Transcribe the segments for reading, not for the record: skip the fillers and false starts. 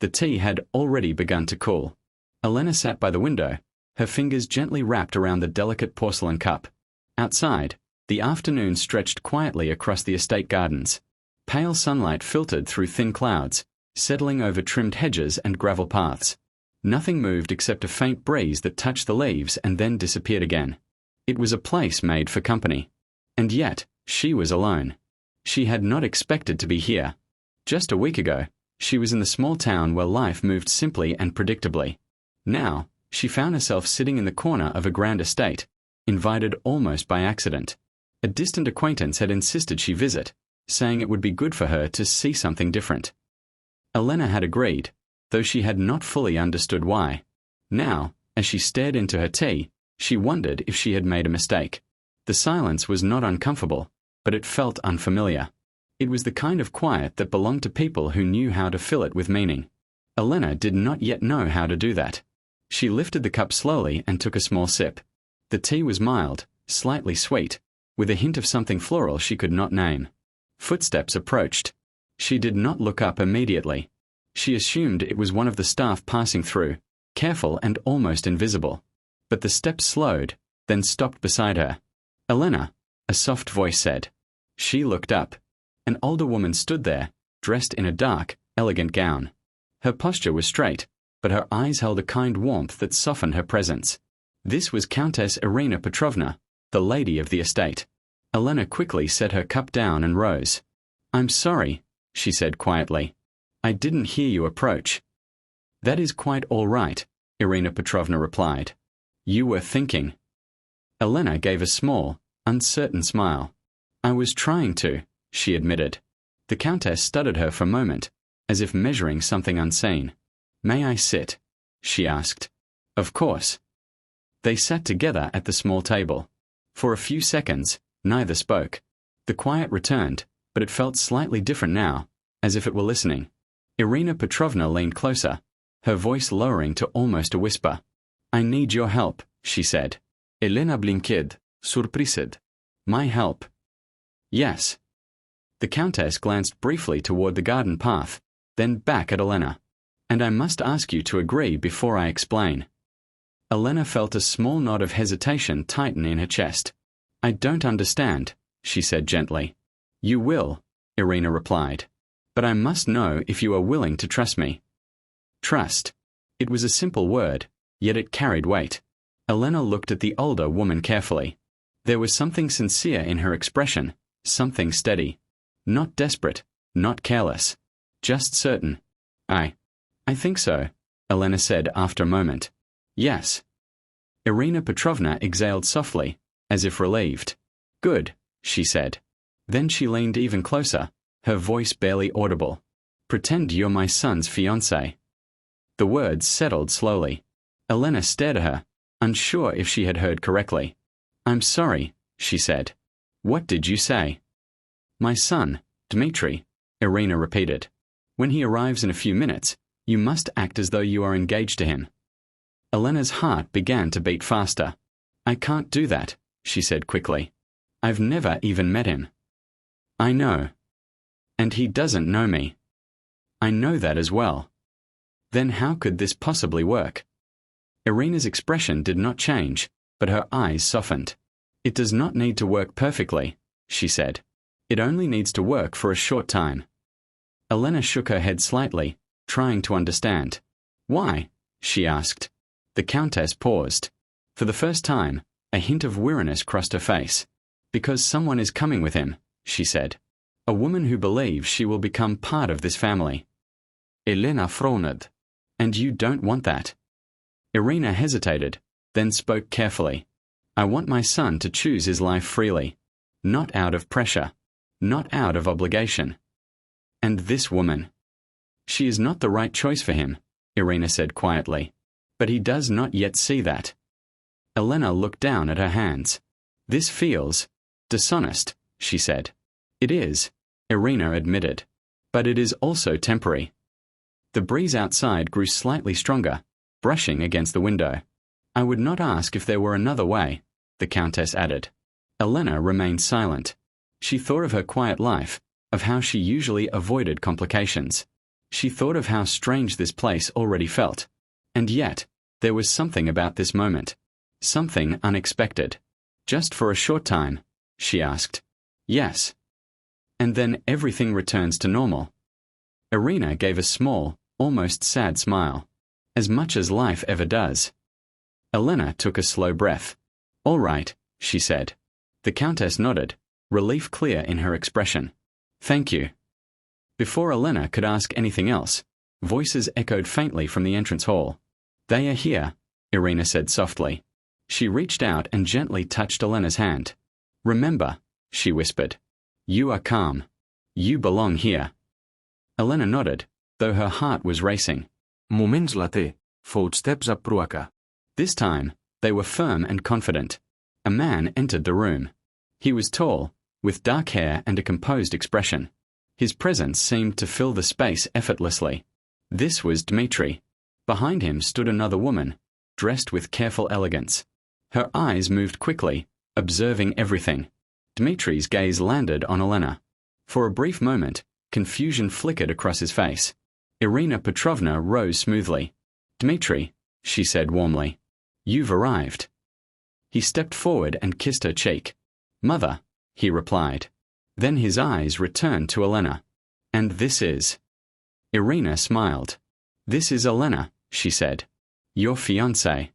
The tea had already begun to cool. Elena sat by the window, her fingers gently wrapped around the delicate porcelain cup. Outside, the afternoon stretched quietly across the estate gardens. Pale sunlight filtered through thin clouds, settling over trimmed hedges and gravel paths. Nothing moved except a faint breeze that touched the leaves and then disappeared again. It was a place made for company. And yet, she was alone. She had not expected to be here. Just a week ago, she was in the small town where life moved simply and predictably. Now, she found herself sitting in the corner of a grand estate, invited almost by accident. A distant acquaintance had insisted she visit, saying it would be good for her to see something different. Elena had agreed, though she had not fully understood why. Now, as she stared into her tea, she wondered if she had made a mistake. The silence was not uncomfortable, but it felt unfamiliar. It was the kind of quiet that belonged to people who knew how to fill it with meaning. Elena did not yet know how to do that. She lifted the cup slowly and took a small sip. The tea was mild, slightly sweet, with a hint of something floral she could not name. Footsteps approached. She did not look up immediately. She assumed it was one of the staff passing through, careful and almost invisible. But the steps slowed, then stopped beside her. "Elena," a soft voice said. She looked up. An older woman stood there, dressed in a dark, elegant gown. Her posture was straight, but her eyes held a kind warmth that softened her presence. This was Countess Irina Petrovna, the lady of the estate. Elena quickly set her cup down and rose. "I'm sorry," she said quietly. "I didn't hear you approach." "That is quite all right," Irina Petrovna replied. "You were thinking." Elena gave a small, uncertain smile. "I was trying to," she admitted. The Countess studied her for a moment, as if measuring something unseen. "May I sit?" she asked. "Of course." They sat together at the small table. For a few seconds, neither spoke. The quiet returned, but it felt slightly different now, as if it were listening. Irina Petrovna leaned closer, her voice lowering to almost a whisper. "I need your help," she said. Elena blinked, surprised. "My help?" "Yes." The Countess glanced briefly toward the garden path, then back at Elena. "And I must ask you to agree before I explain." Elena felt a small knot of hesitation tighten in her chest. "I don't understand," she said gently. "You will," Irina replied. "But I must know if you are willing to trust me." Trust. It was a simple word, yet it carried weight. Elena looked at the older woman carefully. There was something sincere in her expression, something steady. Not desperate, not careless. Just certain. I think so," Elena said after a moment. "Yes." Irina Petrovna exhaled softly, as if relieved. "Good," she said. Then she leaned even closer, her voice barely audible. "Pretend you're my son's fiancée." The words settled slowly. Elena stared at her, unsure if she had heard correctly. "I'm sorry," she said. "What did you say?" "My son, Dmitri," Irina repeated. "When he arrives in a few minutes, you must act as though you are engaged to him." Elena's heart began to beat faster. "I can't do that," she said quickly. "I've never even met him." "I know. And he doesn't know me." "I know that as well." "Then how could this possibly work?" Irina's expression did not change, but her eyes softened. "It does not need to work perfectly," she said. "It only needs to work for a short time." Elena shook her head slightly, trying to understand. "Why?" she asked. The Countess paused. For the first time, a hint of weariness crossed her face. "Because someone is coming with him," she said. "A woman who believes she will become part of this family." Elena frowned. "And you don't want that." Irina hesitated, then spoke carefully. "I want my son to choose his life freely. Not out of pressure. Not out of obligation." "And this woman?" "She is not the right choice for him," Irina said quietly. "But he does not yet see that." Elena looked down at her hands. "This feels dishonest," she said. "It is," Irina admitted. "But it is also temporary." The breeze outside grew slightly stronger, brushing against the window. "I would not ask if there were another way," the Countess added. Elena remained silent. She thought of her quiet life, of how she usually avoided complications. She thought of how strange this place already felt. And yet, there was something about this moment. Something unexpected. Just for a short time? She asked. Yes. And then everything returns to normal. Irina gave a small, almost sad smile. As much as life ever does. Elena took a slow breath. All right, she said. The Countess nodded, relief clear in her expression. Thank you. Before Elena could ask anything else, voices echoed faintly from the entrance hall. They are here, Irina said softly. She reached out and gently touched Elena's hand. Remember, she whispered. You are calm. You belong here. Elena nodded, though her heart was racing. Moments later, footsteps approaca. This time, they were firm and confident. A man entered the room. He was tall, with dark hair and a composed expression. His presence seemed to fill the space effortlessly. This was Dmitri. Behind him stood another woman, dressed with careful elegance. Her eyes moved quickly, observing everything. Dmitri's gaze landed on Elena. For a brief moment, confusion flickered across his face. Irina Petrovna rose smoothly. Dmitri, she said warmly. You've arrived. He stepped forward and kissed her cheek. Mother, he replied. Then his eyes returned to Elena. And this is... Irina smiled. This is Elena, she said. Your fiancée.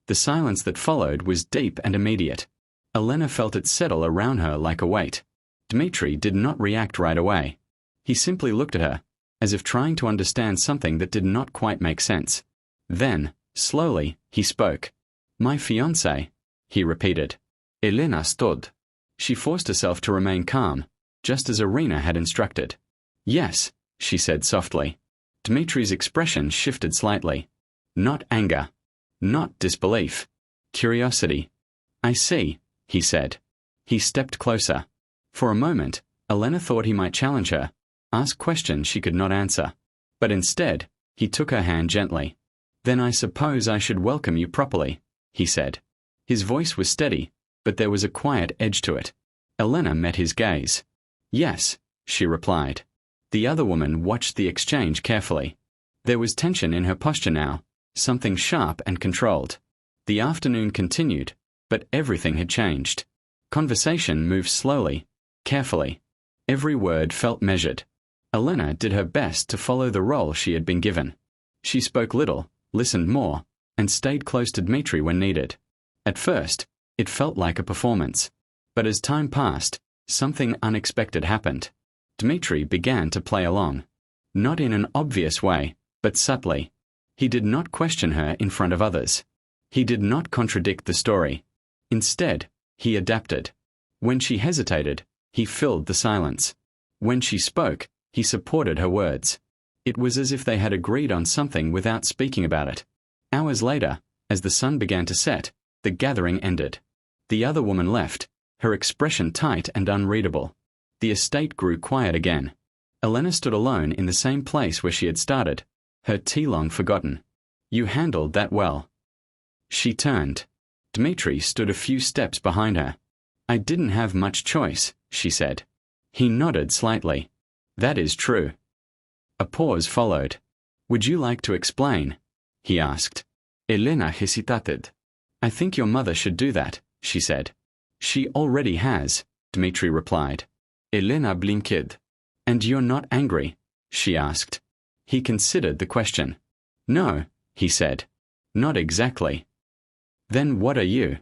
The silence that followed was deep and immediate. Elena felt it settle around her like a weight. Dmitri did not react right away. He simply looked at her, as if trying to understand something that did not quite make sense. Then, slowly, he spoke. My fiancée, he repeated. Elena stood. She forced herself to remain calm, just as Irina had instructed. Yes, she said softly. Dmitri's expression shifted slightly. Not anger. Not disbelief. Curiosity. I see, he said. He stepped closer. For a moment, Elena thought he might challenge her, ask questions she could not answer. But instead, he took her hand gently. Then I suppose I should welcome you properly, he said. His voice was steady, but there was a quiet edge to it. Elena met his gaze. Yes, she replied. The other woman watched the exchange carefully. There was tension in her posture now, something sharp and controlled. The afternoon continued, but everything had changed. Conversation moved slowly, carefully. Every word felt measured. Elena did her best to follow the role she had been given. She spoke little, listened more, and stayed close to Dmitri when needed. At first, it felt like a performance. But as time passed, something unexpected happened. Dmitri began to play along. Not in an obvious way, but subtly. He did not question her in front of others. He did not contradict the story. Instead, he adapted. When she hesitated, he filled the silence. When she spoke, he supported her words. It was as if they had agreed on something without speaking about it. Hours later, as the sun began to set, the gathering ended. The other woman left, her expression tight and unreadable. The estate grew quiet again. Elena stood alone in the same place where she had started, her tea long forgotten. You handled that well. She turned. Dmitri stood a few steps behind her. I didn't have much choice, she said. He nodded slightly. That is true. A pause followed. Would you like to explain? He asked. Elena hesitated. I think your mother should do that, she said. She already has, Dmitri replied. Elena blinked. And you're not angry? She asked. He considered the question. No, he said. Not exactly. Then what are you?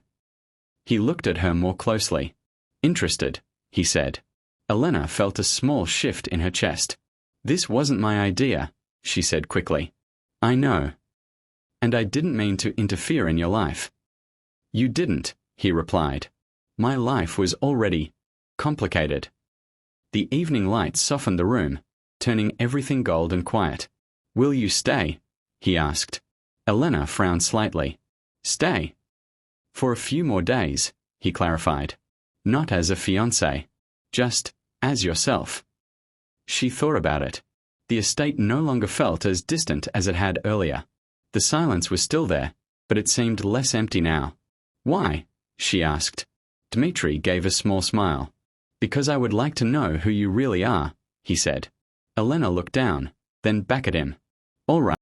He looked at her more closely. Interested, he said. Elena felt a small shift in her chest. This wasn't my idea, she said quickly. I know. And I didn't mean to interfere in your life. You didn't, he replied. My life was already complicated. The evening light softened the room, turning everything gold and quiet. Will you stay? He asked. Elena frowned slightly. Stay? For a few more days, he clarified. Not as a fiancé. Just as yourself. She thought about it. The estate no longer felt as distant as it had earlier. The silence was still there, but it seemed less empty now. Why? She asked. Dmitri gave a small smile. Because I would like to know who you really are, he said. Elena looked down, then back at him. All right.